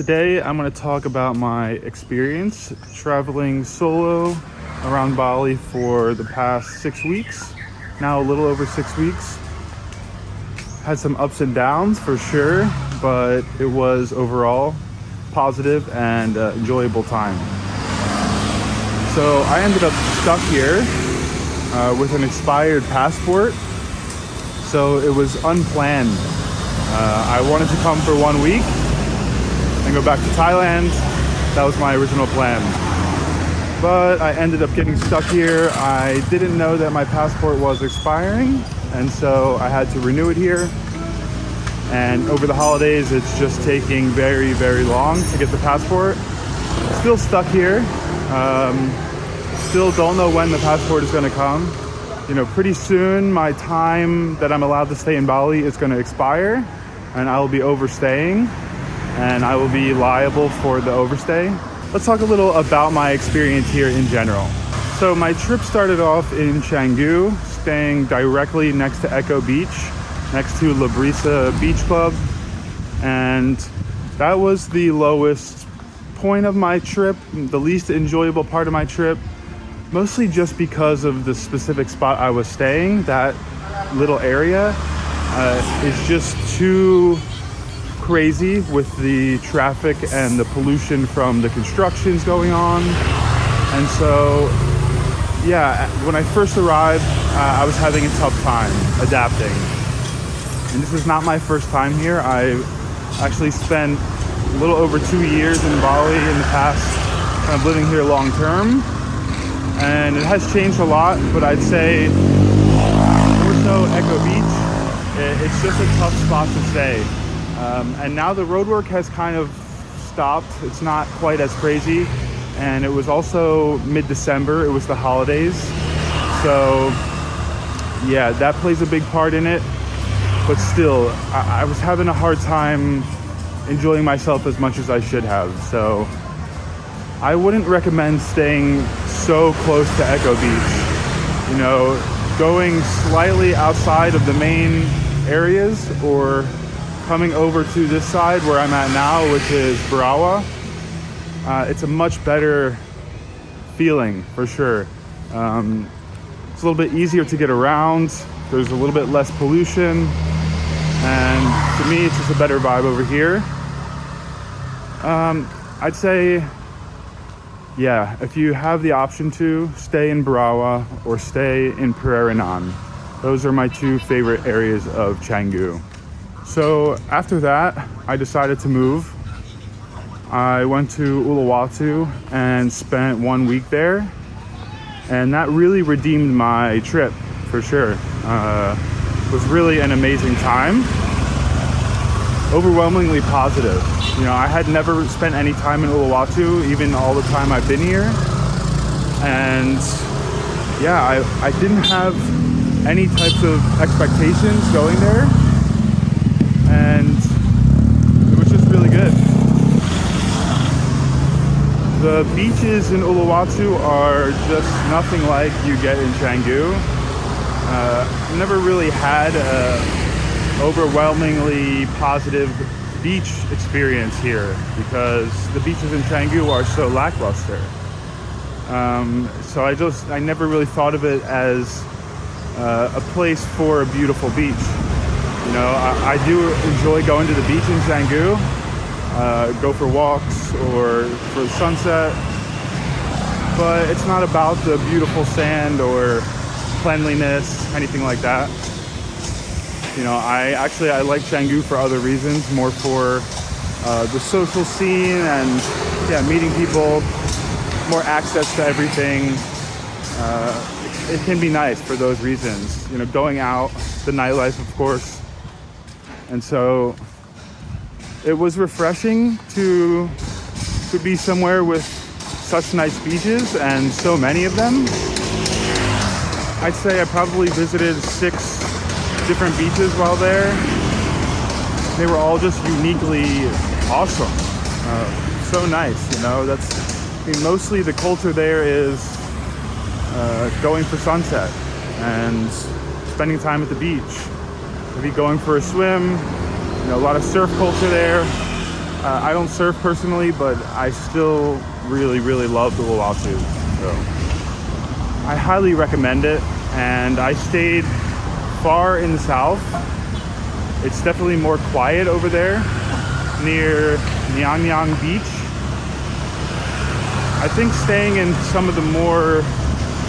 Today I'm going to talk about my experience traveling solo around Bali for the past 6 weeks. Now a little over 6 weeks. Had some ups and downs for sure, but it was overall positive and enjoyable time. So I ended up stuck here with an expired passport. So it was unplanned. I wanted to come for 1 week and go back to Thailand. That was my original plan. But I ended up getting stuck here. I didn't know that my passport was expiring, and so I had to renew it here. And over the holidays, it's just taking very, very long to get the passport. Still stuck here. Still don't know when the passport is going to come. You know, pretty soon my time that I'm allowed to stay in Bali is going to expire, and I will be overstaying, and I will be liable for the overstay. Let's talk a little about my experience here in general. So my trip started off in Canggu, staying directly next to Echo Beach, next to La Brisa Beach Club, and that was the lowest point of my trip, the least enjoyable part of my trip, mostly just because of the specific spot I was staying. That little area is just too crazy with the traffic and the pollution from the constructions going on. And so, yeah, when I first arrived, I was having a tough time adapting. And this is not my first time here. I actually spent a little over 2 years in Bali in the past, kind of living here long term. And it has changed a lot, but I'd say more so Echo Beach, it's just a tough spot to stay. And now the roadwork has kind of stopped. It's not quite as crazy. And it was also mid-December. It was the holidays. So yeah, that plays a big part in it. But still, I was having a hard time enjoying myself as much as I should have. So I wouldn't recommend staying so close to Echo Beach. You know, going slightly outside of the main areas or coming over to this side where I'm at now, which is Barawa, it's a much better feeling for sure. It's a little bit easier to get around. There's a little bit less pollution. And to me, it's just a better vibe over here. I'd say, yeah, if you have the option to, stay in Barawa or stay in Pereranan. Those are my two favorite areas of Canggu. So after that, I decided to move. I went to Uluwatu and spent 1 week there. And that really redeemed my trip, for sure. It was really an amazing time. Overwhelmingly positive. You know, I had never spent any time in Uluwatu, even all the time I've been here. And yeah, I didn't have any types of expectations going there. And it was just really good. The beaches in Uluwatu are just nothing like you get in Canggu. I've never really had an overwhelmingly positive beach experience here because the beaches in Canggu are so lackluster. So I never really thought of it as a place for a beautiful beach. You know, I do enjoy going to the beach in Canggu, go for walks or for the sunset, but it's not about the beautiful sand or cleanliness, anything like that. You know, I like Canggu for other reasons, more for the social scene and yeah, meeting people, more access to everything. It can be nice for those reasons, you know, going out, the nightlife, of course. And so it was refreshing to be somewhere with such nice beaches and so many of them. I'd say I probably visited 6 different beaches while there. They were all just uniquely awesome. So nice, you know. Mostly the culture there is going for sunset and spending time at the beach. Maybe going for a swim. You know, a lot of surf culture there. I don't surf personally, but I still really love Uluwatu. So I highly recommend it. And I stayed far in the south. It's definitely more quiet over there near Nyanyang Beach. I think staying in some of the more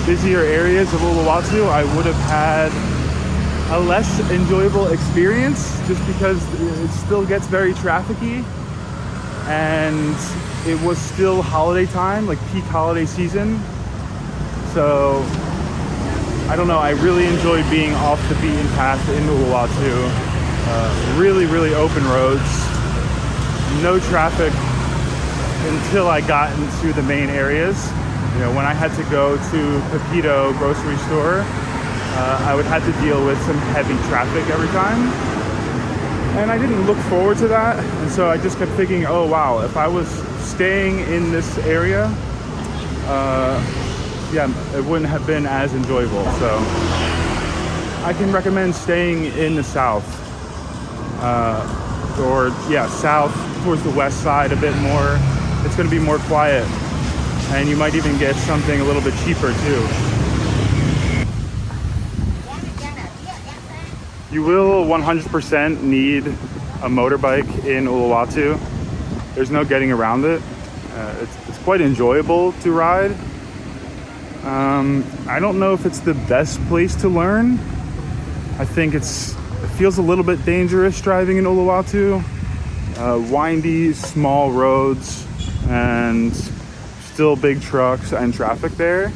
busier areas of Uluwatu, I would have had a less enjoyable experience just because it still gets very trafficky, and it was still holiday time, like peak holiday season. So I don't know, I really enjoyed being off the beaten path in Uluwatu. Really open roads, no traffic until I got into the main areas. You know, when I had to go to Pepito grocery store, I would have to deal with some heavy traffic every time. And I didn't look forward to that. And so I just kept thinking, oh wow, if I was staying in this area, yeah, it wouldn't have been as enjoyable. So I can recommend staying in the south, or yeah, south towards the west side a bit more. It's going to be more quiet, and you might even get something a little bit cheaper too. You will 100% need a motorbike in Uluwatu. There's no getting around it. It's quite enjoyable to ride. I don't know if it's the best place to learn. I think it feels a little bit dangerous driving in Uluwatu. Windy, small roads, and still big trucks and traffic there.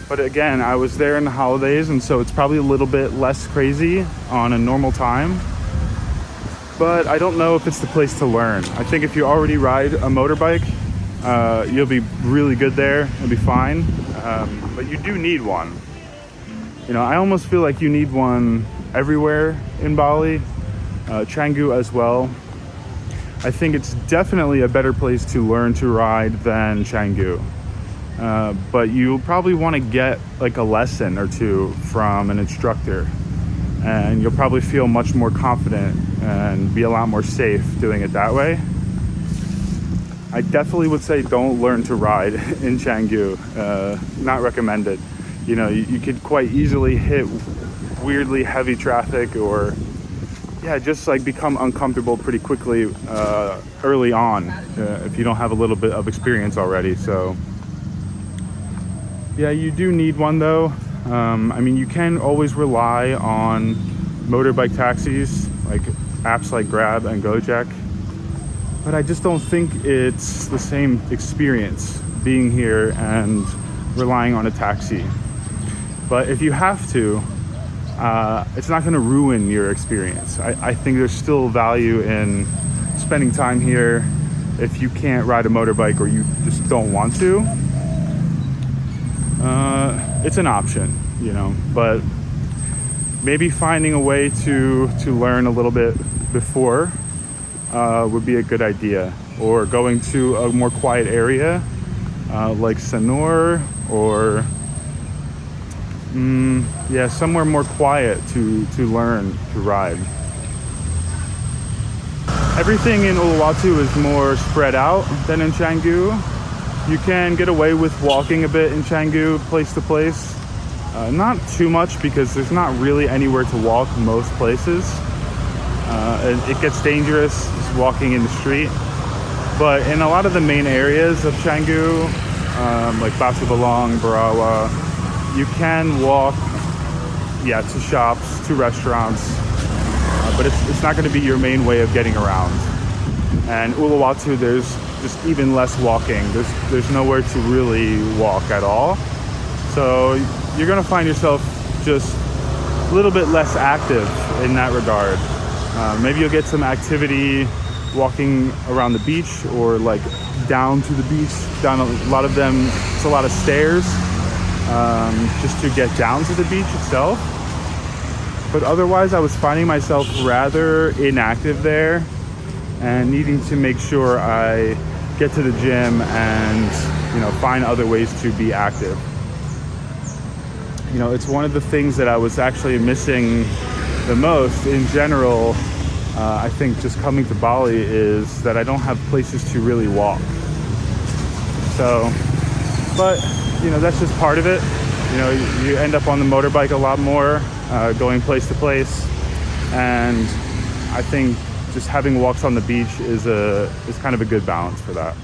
But again, I was there in the holidays, and so it's probably a little bit less crazy on a normal time. But I don't know if it's the place to learn. I think if you already ride a motorbike, you'll be really good there. It'll be fine. But you do need one. You know, I almost feel like you need one everywhere in Bali, Canggu as well. I think it's definitely a better place to learn to ride than Canggu. But you'll probably want to get like a lesson or two from an instructor, and you'll probably feel much more confident and be a lot more safe doing it that way. I definitely would say don't learn to ride in Canggu. Not recommended. You know, you could quite easily hit weirdly heavy traffic, or yeah, just like become uncomfortable pretty quickly early on if you don't have a little bit of experience already. So yeah, you do need one though. I mean, you can always rely on motorbike taxis, like apps like Grab and Gojek, but I just don't think it's the same experience being here and relying on a taxi. But if you have to, it's not going to ruin your experience. I think there's still value in spending time here if you can't ride a motorbike or you just don't want to. It's an option, you know, but maybe finding a way to learn a little bit before would be a good idea, or going to a more quiet area like Sanur, or yeah, somewhere more quiet to learn to ride. Everything in Uluwatu is more spread out than in Canggu. You can get away with walking a bit in Canggu, place to place. Not too much, because there's not really anywhere to walk most places. It gets dangerous just walking in the street. But in a lot of the main areas of Canggu, like Basubalong, Barawa, you can walk, yeah, to shops, to restaurants, but it's not going to be your main way of getting around. And Uluwatu, there's just even less walking. There's nowhere to really walk at all. So you're going to find yourself just a little bit less active in that regard. Maybe you'll get some activity walking around the beach, or like down to the beach. Down a lot of them, it's a lot of stairs. Just to get down to the beach itself. But otherwise, I was finding myself rather inactive there, and needing to make sure I get to the gym and, you know, find other ways to be active. You know, it's one of the things that I was actually missing the most in general I think just coming to Bali is that I don't have places to really walk. So, but that's just part of it. You end up on the motorbike a lot more, going place to place, and I think just having walks on the beach is kind of a good balance for that.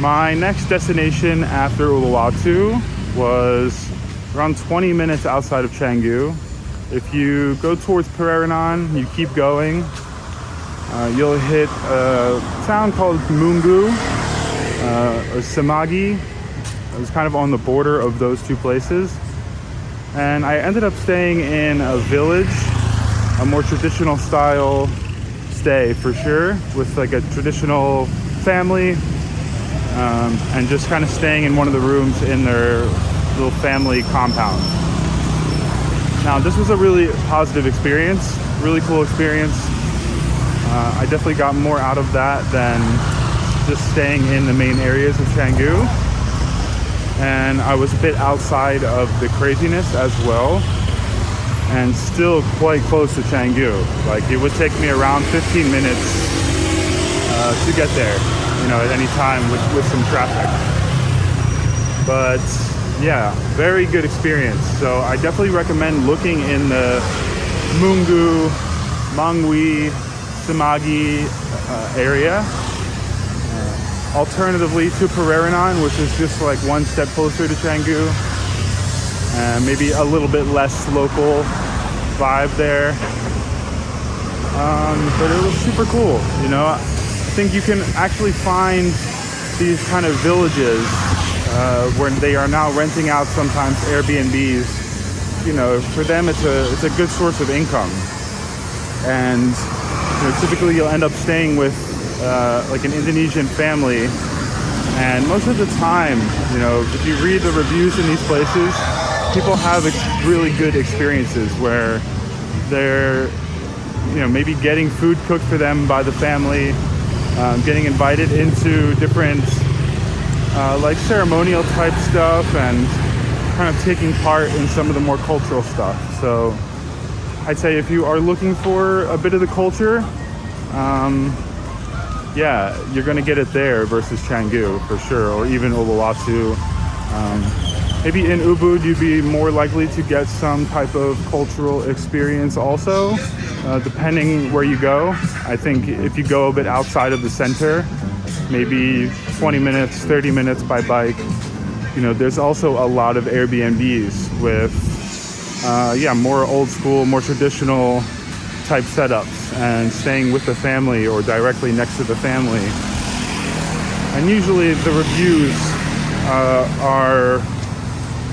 My next destination after Uluwatu was around 20 minutes outside of Canggu. If you go towards Pereranan, you keep going, you'll hit a town called Mungu or Samagi. It was kind of on the border of those two places. And I ended up staying in a village, a more traditional style stay for sure, with like a traditional family, and just kind of staying in one of the rooms in their little family compound. Now, this was a really positive experience, really cool experience. I definitely got more out of that than just staying in the main areas of Canggu. And I was a bit outside of the craziness as well, and still quite close to Canggu. Like, it would take me around 15 minutes to get there, at any time with some traffic. But yeah, very good experience. So I definitely recommend looking in the Mungu, Mangwi, Samagi area. Alternatively to Pereranan, which is just like one step closer to Canggu, and maybe a little bit less local vibe there. But it was super cool. I think you can actually find these kind of villages where they are now renting out sometimes Airbnbs. For them it's a good source of income, and typically you'll end up staying with like an Indonesian family, and most of the time, if you read the reviews in these places, people have really good experiences where they're maybe getting food cooked for them by the family, getting invited into different like ceremonial type stuff, and kind of taking part in some of the more cultural stuff. So I'd say if you are looking for a bit of the culture, yeah, you're going to get it there versus Canggu for sure, or even Uluwatu. Maybe in Ubud you'd be more likely to get some type of cultural experience also, depending where you go. I think if you go a bit outside of the center, maybe 20 minutes, 30 minutes by bike, there's also a lot of Airbnbs with more old school, more traditional type setups, and staying with the family or directly next to the family. And usually the reviews are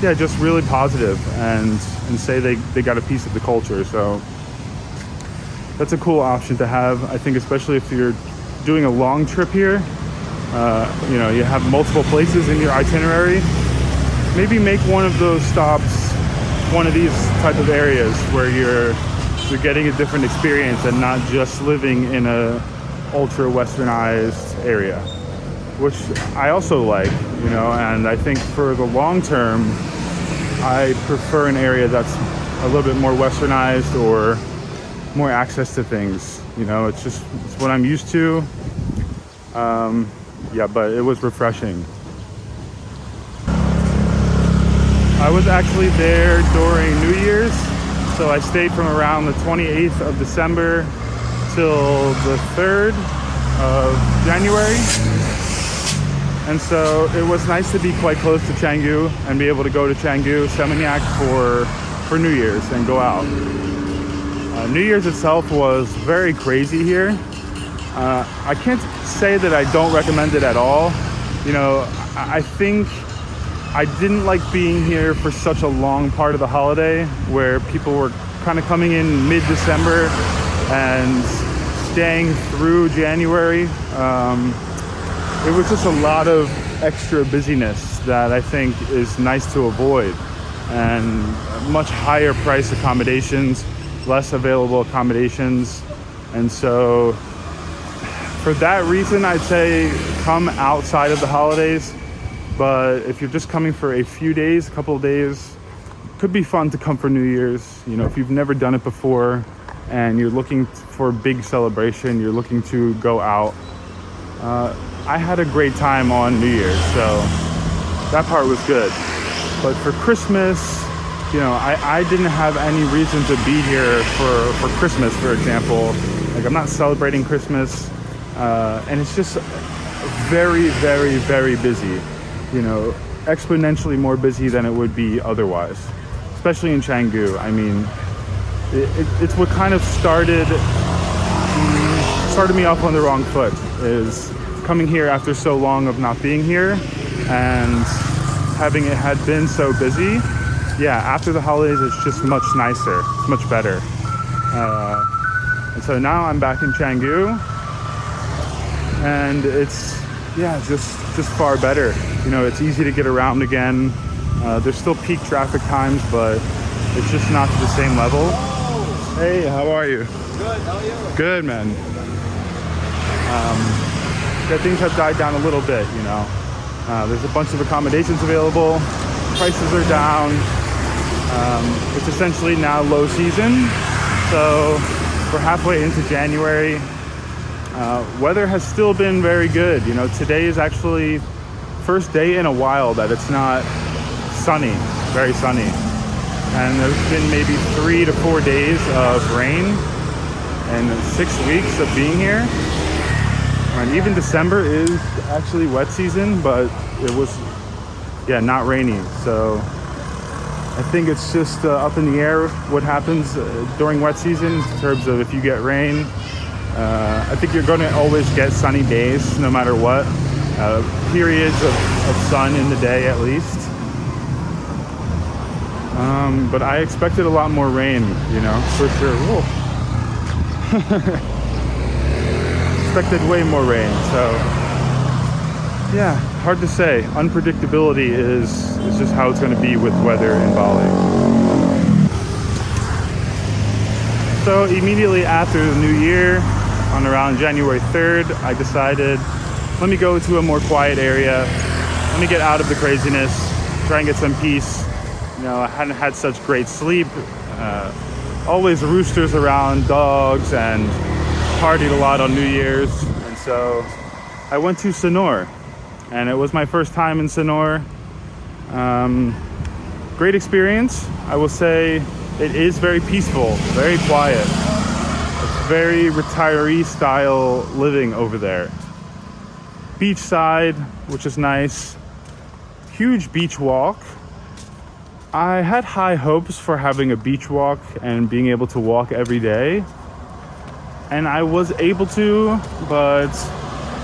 just really positive and say they got a piece of the culture. So that's a cool option to have, I think, especially if you're doing a long trip here. You have multiple places in your itinerary. Maybe make one of those stops one of these type of areas where you're getting a different experience and not just living in a ultra westernized area, which I also like, and I think for the long term I prefer an area that's a little bit more westernized or more access to things. It's what I'm used to. But it was refreshing. I was actually there during New Year's, so I stayed from around the 28th of December till the 3rd of January. And so it was nice to be quite close to Canggu and be able to go to Canggu, Seminyak for New Year's and go out. New Year's itself was very crazy here. I can't say that I don't recommend it at all. I think I didn't like being here for such a long part of the holiday where people were kind of coming in mid-December and staying through January. It was just a lot of extra busyness that I think is nice to avoid, and much higher price accommodations, less available accommodations. And so for that reason, I'd say come outside of the holidays. But if you're just coming for a few days, a couple of days, could be fun to come for New Year's. If you've never done it before, and you're looking for a big celebration, you're looking to go out, I had a great time on New Year's, so that part was good. But for Christmas, I didn't have any reason to be here for Christmas, for example. Like, I'm not celebrating Christmas, and it's just very, very, very busy, exponentially more busy than it would be otherwise, especially in Canggu. I mean, it's what kind of started me off on the wrong foot, is coming here after so long of not being here and having it had been so busy. Yeah, after the holidays, it's just much nicer. It's much better. And so now I'm back in Canggu, and it's, just far better. It's easy to get around again. There's still peak traffic times, but it's just not to the same level. Hey, how are you? Good, how are you? Good, man. Things have died down a little bit, There's a bunch of accommodations available. Prices are down. It's essentially now low season, so we're halfway into January. Weather has still been very good. Today is actually first day in a while that it's not sunny, very sunny. And there's been maybe 3 to 4 days of rain and 6 weeks of being here. And even December is actually wet season, but it was, not rainy. So I think it's just up in the air what happens during wet season in terms of if you get rain. I think you're going to always get sunny days no matter what. Periods of sun in the day at least. But I expected a lot more rain, for sure. Whoa. Expected way more rain, so hard to say. Unpredictability is just how it's going to be with weather in Bali. So immediately after the new year, on around January 3rd, I decided, let me go to a more quiet area, let me get out of the craziness, try and get some peace. I hadn't had such great sleep, always roosters around, dogs, and partied a lot on New Year's. And so I went to Sanur, and it was my first time in Sanur. Great experience. I will say it is very peaceful, very quiet. It's very retiree style living over there. Beachside, which is nice. Huge beach walk. I had high hopes for having a beach walk and being able to walk every day. And I was able to, but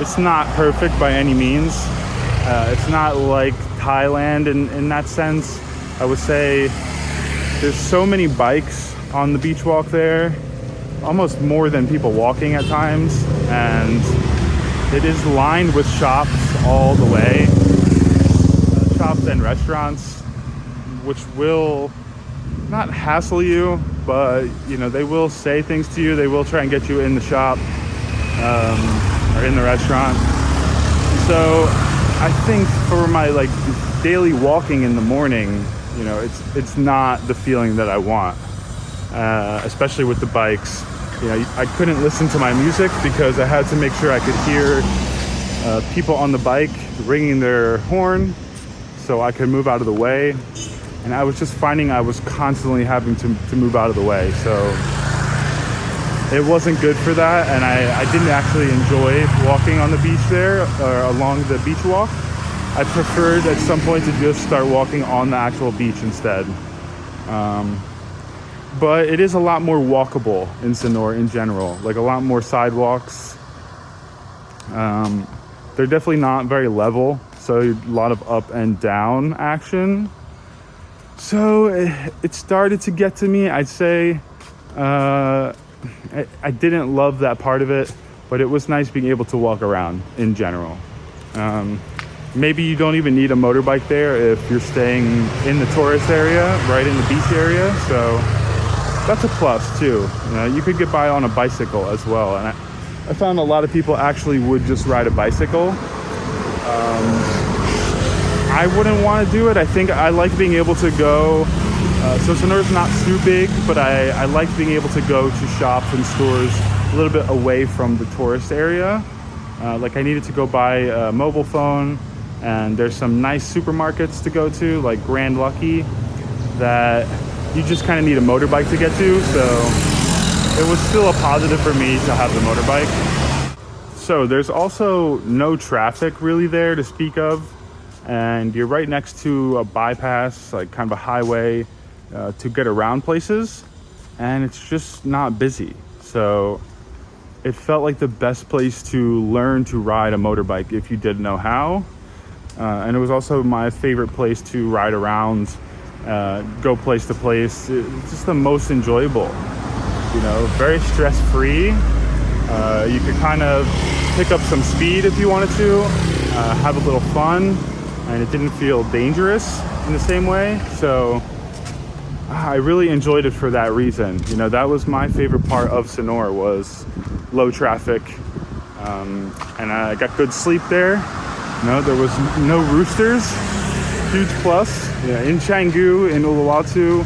it's not perfect by any means. It's not like Thailand in that sense. I would say there's so many bikes on the beach walk there, almost more than people walking at times. And it is lined with shops all the way. Shops and restaurants, which will not hassle you, but they will say things to you. They will try and get you in the shop or in the restaurant. So I think for my daily walking in the morning, it's not the feeling that I want, especially with the bikes. I couldn't listen to my music because I had to make sure I could hear people on the bike ringing their horn so I could move out of the way. And I was just finding I was constantly having to move out of the way. So it wasn't good for that. And I didn't actually enjoy walking on the beach there or along the beach walk. I preferred at some point to just start walking on the actual beach instead. But it is a lot more walkable in Sanur in general, a lot more sidewalks. They're definitely not very level, so a lot of up and down action. So it started to get to me. I'd say I didn't love that part of it, but it was nice being able to walk around in general. Maybe you don't even need a motorbike there if you're staying in the tourist area, right in the beach area. So that's a plus too. You could get by on a bicycle as well. And I found a lot of people actually would just ride a bicycle. I wouldn't want to do it. I think I like being able to go So Sonora's not too big, but I like being able to go to shops and stores a little bit away from the tourist area. Like I needed to go buy a mobile phone, and there's some nice supermarkets to go to, like Grand Lucky, that you just kind of need a motorbike to get to. So it was still a positive for me to have the motorbike. So there's also no traffic really there to speak of, and you're right next to a bypass, like kind of a highway to get around places, and it's just not busy. So it felt like the best place to learn to ride a motorbike if you didn't know how. And it was also my favorite place to ride around, go place to place. It's just the most enjoyable, you know, very stress-free. You could kind of pick up some speed if you wanted to, have a little fun, and it didn't feel dangerous in the same way. So I really enjoyed it for that reason. You know, that was my favorite part of Sonora, was low traffic, and I got good sleep there. You know, there was no roosters, huge plus. Yeah, in Canggu, in Uluwatu,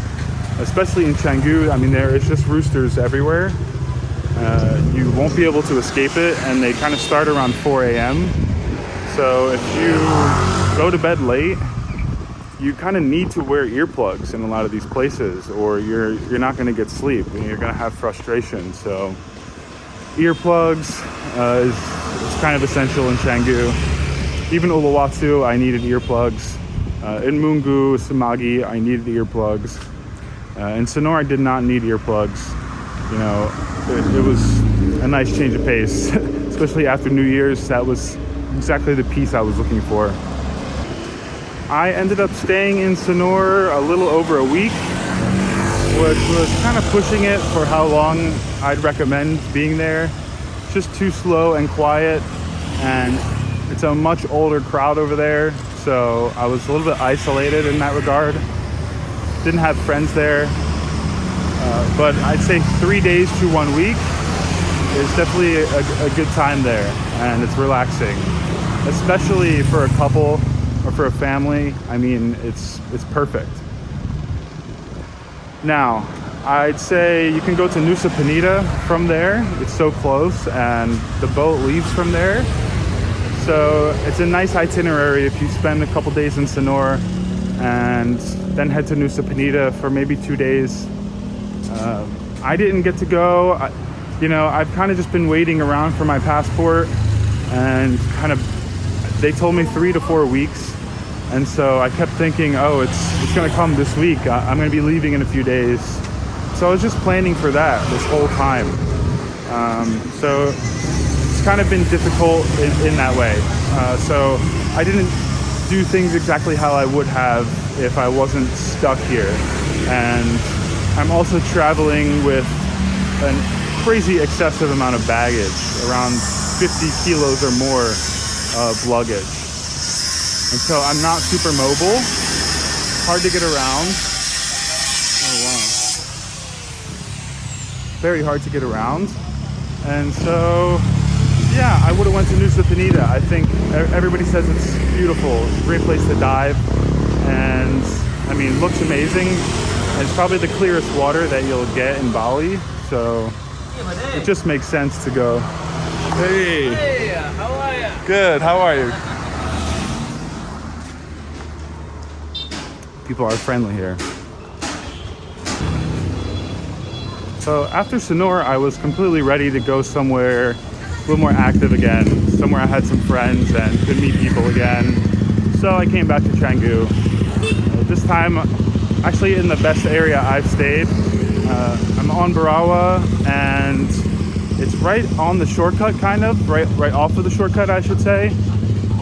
especially in Canggu, I mean, there is just roosters everywhere. You won't be able to escape it, and they kind of start around 4 a.m. So if you go to bed late, you kind of need to wear earplugs in a lot of these places, or you're not going to get sleep and you're going to have frustration. So earplugs is kind of essential in Canggu. Even Uluwatu, I needed earplugs. In Mungu, Samagi, I needed earplugs. In Sonora, I did not need earplugs. You know, it was a nice change of pace, especially after New Year's. That was exactly the peace I was looking for. I ended up staying in Sonora a little over a week, which was kind of pushing it for how long I'd recommend being there. It's just too slow and quiet, and it's a much older crowd over there, so I was a little bit isolated in that regard. Didn't have friends there, but I'd say 3 days to 1 week is definitely a good time there, and it's relaxing, especially for a couple or for a family. I mean, it's perfect. Now, I'd say you can go to Nusa Penida from there. It's so close, and the boat leaves from there. So it's a nice itinerary if you spend a couple days in Sonora and then head to Nusa Penida for maybe 2 days. I didn't get to go. I've kind of just been waiting around for my passport, and they told me 3 to 4 weeks. And so I kept thinking, oh, it's going to come this week. I'm going to be leaving in a few days. So I was just planning for that this whole time. So it's kind of been difficult in that way. So I didn't do things exactly how I would have if I wasn't stuck here. And I'm also traveling with a crazy excessive amount of baggage, around 50 kilos or more of luggage. And so I'm not super mobile, hard to get around. Oh, wow. Very hard to get around. And so, yeah, I would have went to Nusa Penida. I think everybody says it's beautiful, great place to dive. And I mean, looks amazing. And it's probably the clearest water that you'll get in Bali. So it just makes sense to go. Hey. Hey, how are you? Good, how are you? People are friendly here. So after Sonora, I was completely ready to go somewhere a little more active again, somewhere I had some friends and could meet people again. So I came back to Canggu. This time, actually in the best area I've stayed. I'm on Barawa, and it's right on the shortcut, kind of, right off of the shortcut, I should say.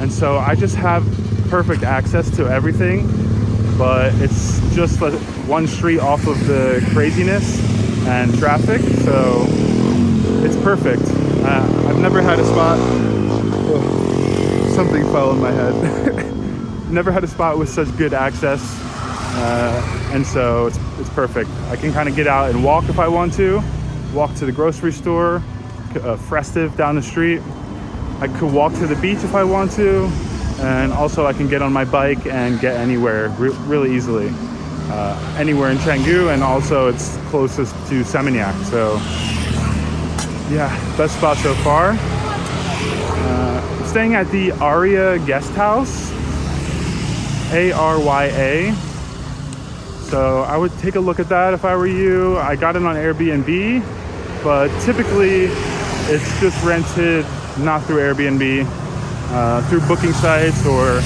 And so I just have perfect access to everything. But it's just one street off of the craziness and traffic, so it's perfect. I've never had a spot. Oh, something fell on my head. Never had a spot with such good access, and so it's perfect. I can kind of get out and walk if I want to. Walk to the grocery store, Festive down the street. I could walk to the beach if I want to. And also I can get on my bike and get anywhere really easily. anywhere in Canggu, and also it's closest to Seminyak. So yeah, best spot so far. I'm staying at the Arya Guest House, Arya. So I would take a look at that if I were you. I got it on Airbnb, but typically it's just rented not through Airbnb, through booking sites, or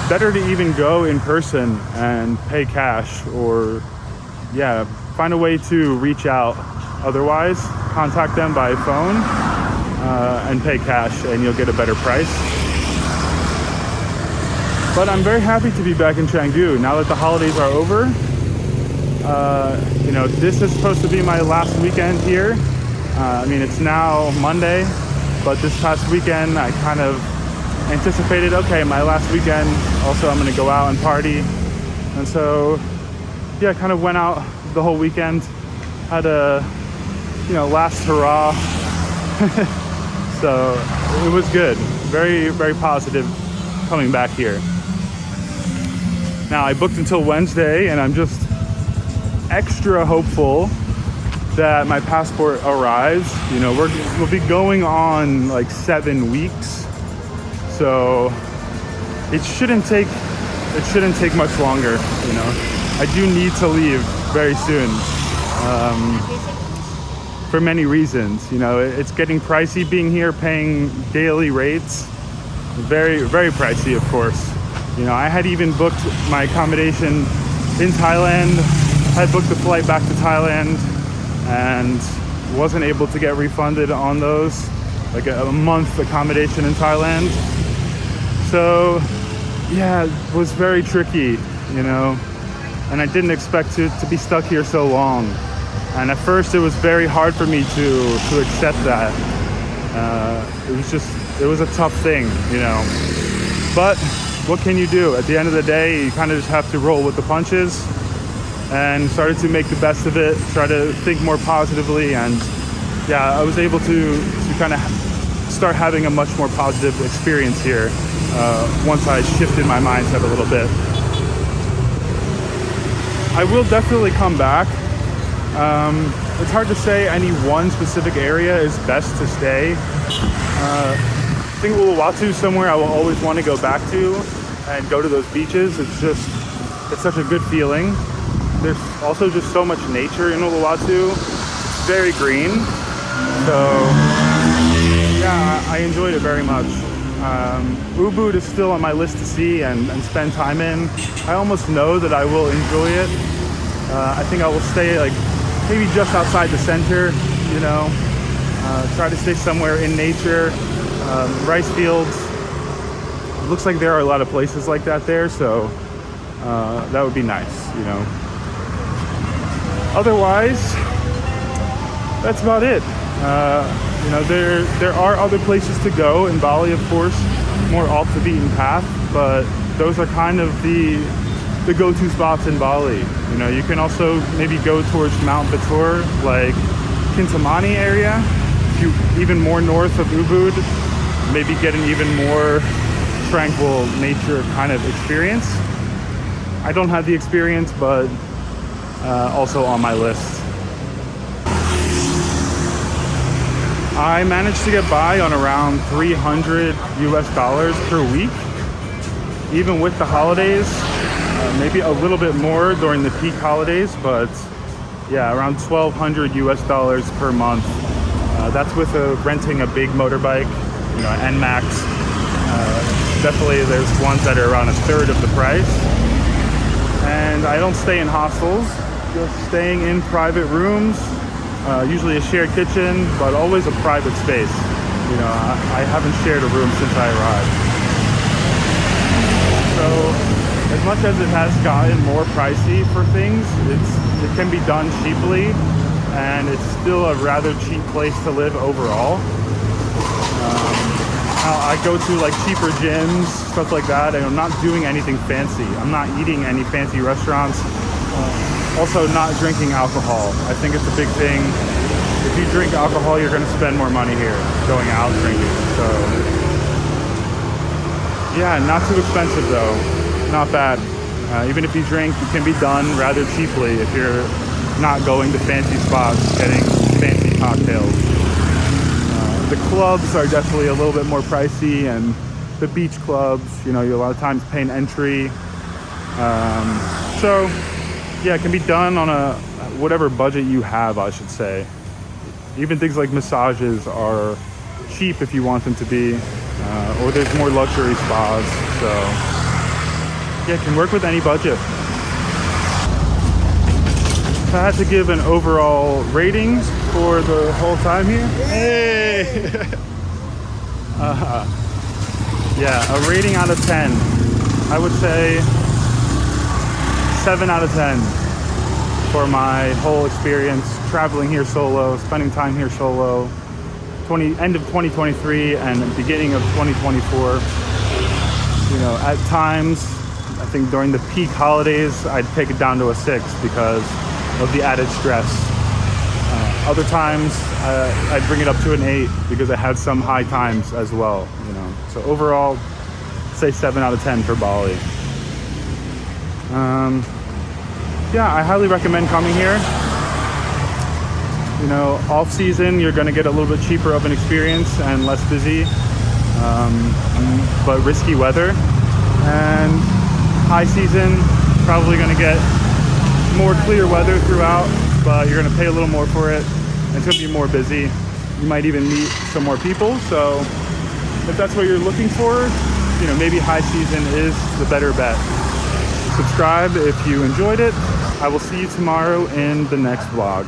better to even go in person and pay cash, or yeah, find a way to reach out. Otherwise, contact them by phone and pay cash, and you'll get a better price. But I'm very happy to be back in Canggu now that the holidays are over. You know, this is supposed to be my last weekend here. I mean, it's now Monday, but this past weekend I kind of anticipated, okay, my last weekend, also I'm gonna go out and party. And so, yeah, I kind of went out the whole weekend, had a, you know, last hurrah. So it was good, very, very positive coming back here. Now I booked until Wednesday, and I'm just extra hopeful that my passport arrives. You know, we'll be going on like 7 weeks, so it shouldn't take much longer. You know, I do need to leave very soon, for many reasons. You know, it's getting pricey being here, paying daily rates, very, very pricey, of course. You know, I had even booked my accommodation in Thailand, had booked the flight back to Thailand, and wasn't able to get refunded on those, like a month accommodation in Thailand. So yeah, it was very tricky, you know, and I didn't expect to be stuck here so long. And at first it was very hard for me to accept that. It was a tough thing, you know, but what can you do? At the end of the day, you kind of just have to roll with the punches, and started to make the best of it, try to think more positively. And yeah, I was able to kind of start having a much more positive experience here once I shifted my mindset a little bit. I will definitely come back. It's hard to say any one specific area is best to stay. I think Uluwatu is somewhere I will always want to go back to and go to those beaches. It's such a good feeling. There's also just so much nature in Uluwatu. It's very green. So yeah, I enjoyed it very much. Ubud is still on my list to see and spend time in. I almost know that I will enjoy it. I think I will stay like maybe just outside the center, you know, try to stay somewhere in nature. Rice fields. It looks like there are a lot of places like that there, so that would be nice, you know. Otherwise, that's about it. You know, there are other places to go in Bali, of course, more off the beaten path, but those are kind of the go-to spots in Bali. You know, you can also maybe go towards Mount Batur, like Kintamani area, even more north of Ubud, maybe get an even more tranquil nature kind of experience. I don't have the experience, but also on my list. I managed to get by on around $300 US per week, even with the holidays, maybe a little bit more during the peak holidays, but yeah, around $1,200 US per month. That's with renting a big motorbike, you know, NMAX. Definitely there's ones that are around a third of the price. And I don't stay in hostels, just staying in private rooms, usually a shared kitchen, but always a private space. You know, I haven't shared a room since I arrived. So as much as it has gotten more pricey for things, it can be done cheaply, and it's still a rather cheap place to live overall. I go to like cheaper gyms, stuff like that, and I'm not doing anything fancy. I'm not eating any fancy restaurants. Also not drinking alcohol. I think it's a big thing. If you drink alcohol, you're gonna spend more money here going out drinking. So yeah, not too expensive though, not bad. Even if you drink, it can be done rather cheaply if you're not going to fancy spots, getting fancy cocktails. The clubs are definitely a little bit more pricey, and the beach clubs, you a lot of times pay an entry. So yeah, it can be done on a whatever budget you have, I should say. Even things like massages are cheap if you want them to be, or there's more luxury spas. So yeah, it can work with any budget. If I had to give an overall rating for the whole time here, hey, yeah, a rating out of 10, I would say 7 out of 10 for my whole experience traveling here solo, spending time here solo, end of 2023 and beginning of 2024. At times, I think during the peak holidays, I'd take it down to a 6 because of the added stress. Other times, I'd bring it up to an 8 because I had some high times as well. So overall, say 7 out of 10 for Bali. Yeah, I highly recommend coming here. Off season, you're going to get a little bit cheaper of an experience and less busy, but risky weather. And high season, probably going to get more clear weather throughout, but you're going to pay a little more for it. It's going to be more busy. You might even meet some more people. So if that's what you're looking for, maybe high season is the better bet. Subscribe if you enjoyed it. I will see you tomorrow in the next vlog.